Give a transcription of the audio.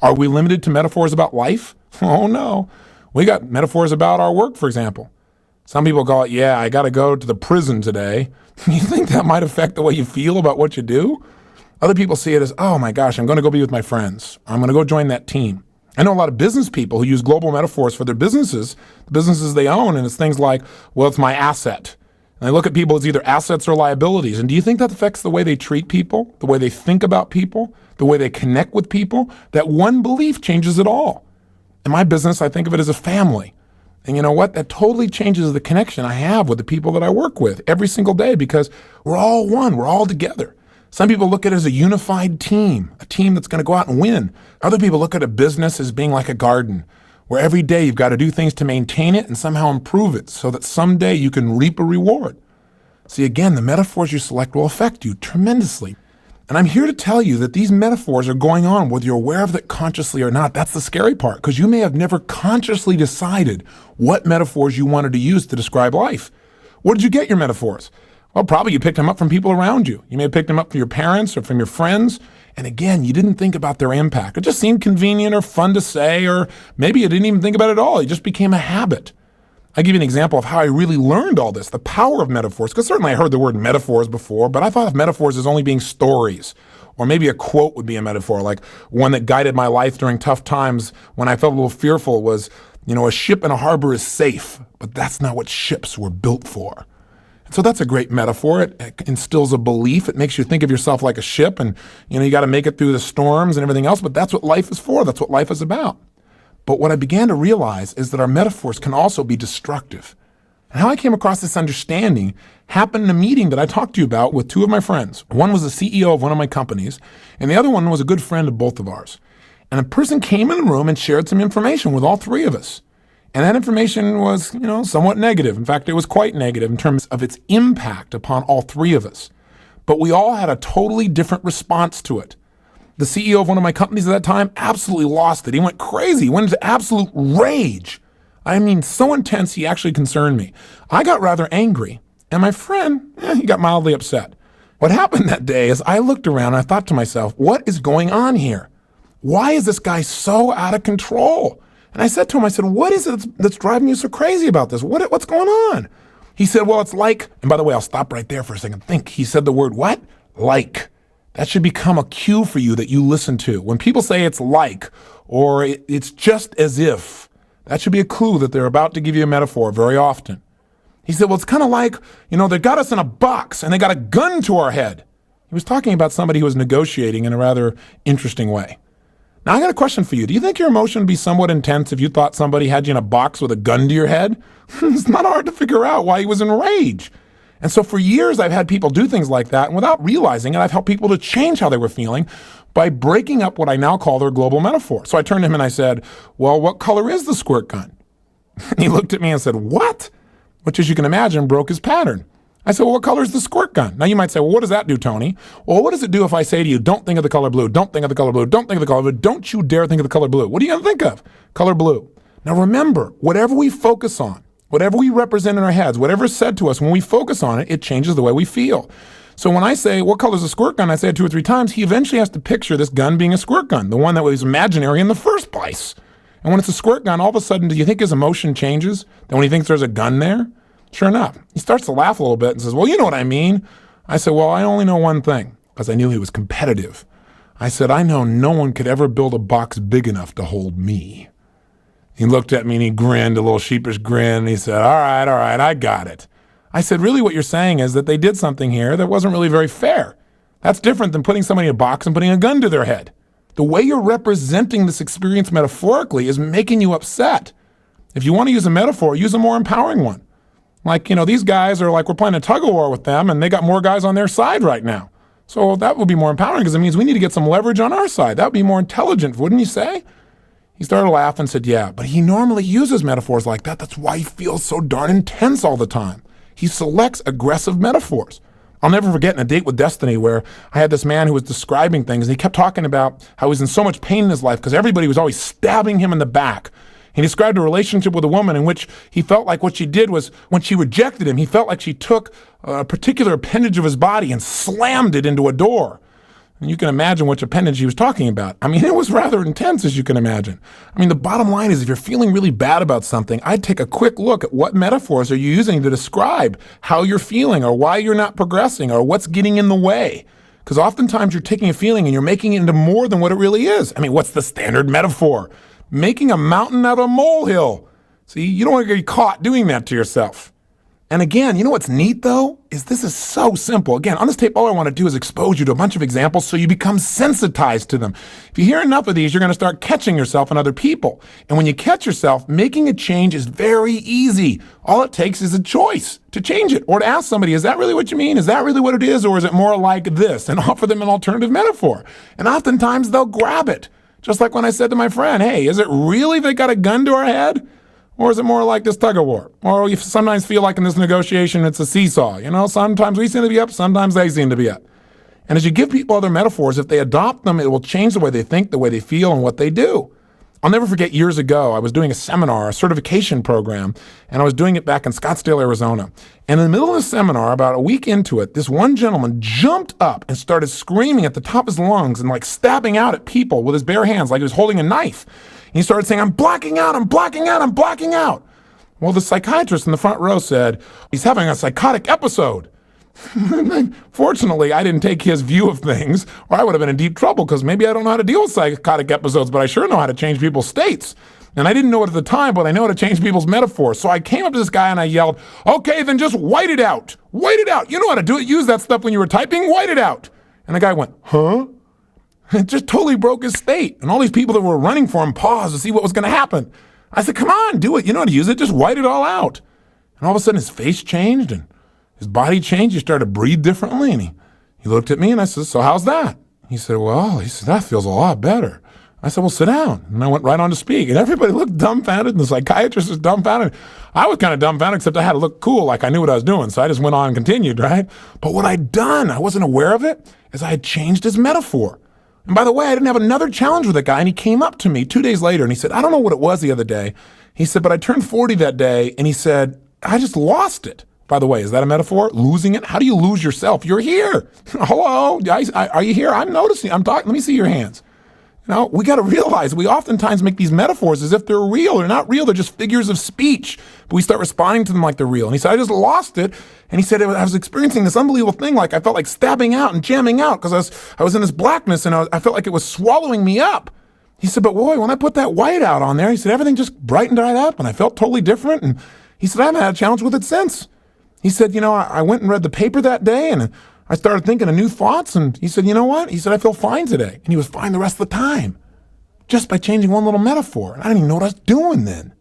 Are we limited to metaphors about life? Oh no. We got metaphors about our work, for example. Some people call it, I got to go to the prison today. You think that might affect the way you feel about what you do? Other people see it as, oh my gosh, I'm going to go be with my friends. I'm going to go join that team. I know a lot of business people who use global metaphors for their businesses, the businesses they own, and it's things like, well, it's my asset. And they look at people as either assets or liabilities. And do you think that affects the way they treat people, the way they think about people, the way they connect with people? That one belief changes it all. In my business, I think of it as a family. And you know what? That totally changes the connection I have with the people that I work with every single day because we're all one. We're all together. Some people look at it as a unified team, a team that's going to go out and win. Other people look at a business as being like a garden, where every day you've got to do things to maintain it and somehow improve it so that someday you can reap a reward. See, again, the metaphors you select will affect you tremendously. And I'm here to tell you that these metaphors are going on whether you're aware of it consciously or not. That's the scary part, because you may have never consciously decided what metaphors you wanted to use to describe life. Where did you get your metaphors? Well, probably you picked them up from people around you. You may have picked them up from your parents or from your friends. And again, you didn't think about their impact. It just seemed convenient or fun to say, or maybe you didn't even think about it at all. It just became a habit. I'll give you an example of how I really learned all this, the power of metaphors, because certainly I heard the word metaphors before, but I thought of metaphors as only being stories, or maybe a quote would be a metaphor, like one that guided my life during tough times when I felt a little fearful was, a ship in a harbor is safe, but that's not what ships were built for. So that's a great metaphor. It instills a belief. It makes you think of yourself like a ship and, you got to make it through the storms and everything else, but that's what life is for. That's what life is about. But what I began to realize is that our metaphors can also be destructive. And how I came across this understanding happened in a meeting that I talked to you about with two of my friends. One was the CEO of one of my companies, and the other one was a good friend of both of ours. And a person came in the room and shared some information with all three of us. And that information was, somewhat negative. In fact, it was quite negative in terms of its impact upon all three of us. But we all had a totally different response to it. The CEO of one of my companies at that time absolutely lost it. He went crazy. He went into absolute rage. I mean, so intense he actually concerned me. I got rather angry. And my friend, he got mildly upset. What happened that day is I looked around and I thought to myself, what is going on here? Why is this guy so out of control? And I said to him, what is it that's driving you so crazy about this? What's going on? He said, well, it's like, and by the way, I'll stop right there for a second. Think. He said the word what? Like. That should become a cue for you that you listen to. When people say it's like, or it's just as if, that should be a clue that they're about to give you a metaphor very often. He said, well, it's kind of like, they got us in a box and they got a gun to our head. He was talking about somebody who was negotiating in a rather interesting way. Now, I got a question for you. Do you think your emotion would be somewhat intense if you thought somebody had you in a box with a gun to your head? It's not hard to figure out why he was in rage. And so for years, I've had people do things like that, and without realizing it, I've helped people to change how they were feeling by breaking up what I now call their global metaphor. So I turned to him and I said, well, what color is the squirt gun? And he looked at me and said, what? Which, as you can imagine, broke his pattern. I said, well, what color is the squirt gun? Now you might say, well, what does that do, Tony? Well, what does it do if I say to you, don't think of the color blue, don't think of the color blue, don't think of the color blue, don't you dare think of the color blue. What are you going to think of? Color blue. Now remember, whatever we focus on, whatever we represent in our heads, whatever is said to us, when we focus on it, it changes the way we feel. So when I say, what color is a squirt gun? I say it 2 or 3 times, he eventually has to picture this gun being a squirt gun, the one that was imaginary in the first place. And when it's a squirt gun, all of a sudden, do you think his emotion changes? Then when he thinks there's a gun there? Sure enough, he starts to laugh a little bit and says, well, you know what I mean. I said, well, I only know one thing, because I knew he was competitive. I said, I know no one could ever build a box big enough to hold me. He looked at me and he grinned, a little sheepish grin, and he said, all right, I got it. I said, really what you're saying is that they did something here that wasn't really very fair. That's different than putting somebody in a box and putting a gun to their head. The way you're representing this experience metaphorically is making you upset. If you want to use a metaphor, use a more empowering one. Like, these guys are like, we're playing a tug of war with them, and they got more guys on their side right now. So that would be more empowering because it means we need to get some leverage on our side. That would be more intelligent, wouldn't you say? He started laughing and said, yeah, but he normally uses metaphors like that. That's why he feels so darn intense all the time. He selects aggressive metaphors. I'll never forget in A Date with Destiny where I had this man who was describing things, and he kept talking about how he was in so much pain in his life because everybody was always stabbing him in the back. He described a relationship with a woman in which he felt like what she did was when she rejected him, he felt like she took a particular appendage of his body and slammed it into a door. And you can imagine which appendage he was talking about. I mean, it was rather intense, as you can imagine. I mean, the bottom line is if you're feeling really bad about something, I'd take a quick look at what metaphors are you using to describe how you're feeling or why you're not progressing or what's getting in the way. Because oftentimes you're taking a feeling and you're making it into more than what it really is. I mean, what's the standard metaphor? Making a mountain out of a molehill. See, you don't want to get caught doing that to yourself. And again, you know what's neat though? Is this is so simple. Again, on this tape, all I want to do is expose you to a bunch of examples so you become sensitized to them. If you hear enough of these, you're going to start catching yourself and other people. And when you catch yourself, making a change is very easy. All it takes is a choice to change it or to ask somebody, is that really what you mean? Is that really what it is? Or is it more like this? And offer them an alternative metaphor. And oftentimes they'll grab it. Just like when I said to my friend, hey, is it really they got a gun to our head? Or is it more like this tug of war? Or you sometimes feel like in this negotiation, it's a seesaw. You know, sometimes we seem to be up, sometimes they seem to be up. And as you give people other metaphors, if they adopt them, it will change the way they think, the way they feel, and what they do. I'll never forget years ago, I was doing a seminar, a certification program, and I was doing it back in Scottsdale, Arizona. And in the middle of the seminar, about a week into it, this one gentleman jumped up and started screaming at the top of his lungs and like stabbing out at people with his bare hands like he was holding a knife. And he started saying, I'm blacking out, I'm blacking out, I'm blacking out. Well, the psychiatrist in the front row said, he's having a psychotic episode. Fortunately, I didn't take his view of things, or I would have been in deep trouble because maybe I don't know how to deal with psychotic episodes, but I sure know how to change people's states. And I didn't know it at the time, but I know how to change people's metaphors. So I came up to this guy and I yelled, okay, then just white it out. White it out. You know how to do it. Use that stuff when you were typing. White it out. And the guy went, huh? It just totally broke his state. And all these people that were running for him paused to see what was going to happen. I said, come on, do it. You know how to use it. Just white it all out. And all of a sudden his face changed and his body changed. He started to breathe differently. And he looked at me and I said, so how's that? He said, well, that feels a lot better. I said, well, sit down. And I went right on to speak. And everybody looked dumbfounded. And the psychiatrist was dumbfounded. I was kind of dumbfounded, except I had to look cool, like I knew what I was doing. So I just went on and continued, right? But what I'd done, I wasn't aware of it, is I had changed his metaphor. And by the way, I didn't have another challenge with a guy. And he came up to me 2 days later and he said, I don't know what it was the other day. He said, but I turned 40 that day. And he said, I just lost it. By the way, is that a metaphor? Losing it? How do you lose yourself? You're here. Hello? Are you here? I'm noticing. I'm talking. Let me see your hands. You know, we got to realize we oftentimes make these metaphors as if they're real. They're not real. They're just figures of speech. But we start responding to them like they're real. And he said, I just lost it. And he said, I was experiencing this unbelievable thing. Like I felt like stabbing out and jamming out because I was in this blackness and I felt like it was swallowing me up. He said, but boy, when I put that white out on there, he said, everything just brightened right up and I felt totally different. And he said, I haven't had a challenge with it since. He said, you know, I went and read the paper that day and I started thinking of new thoughts. And he said, you know what? He said, I feel fine today. And he was fine the rest of the time just by changing one little metaphor. And I didn't even know what I was doing then.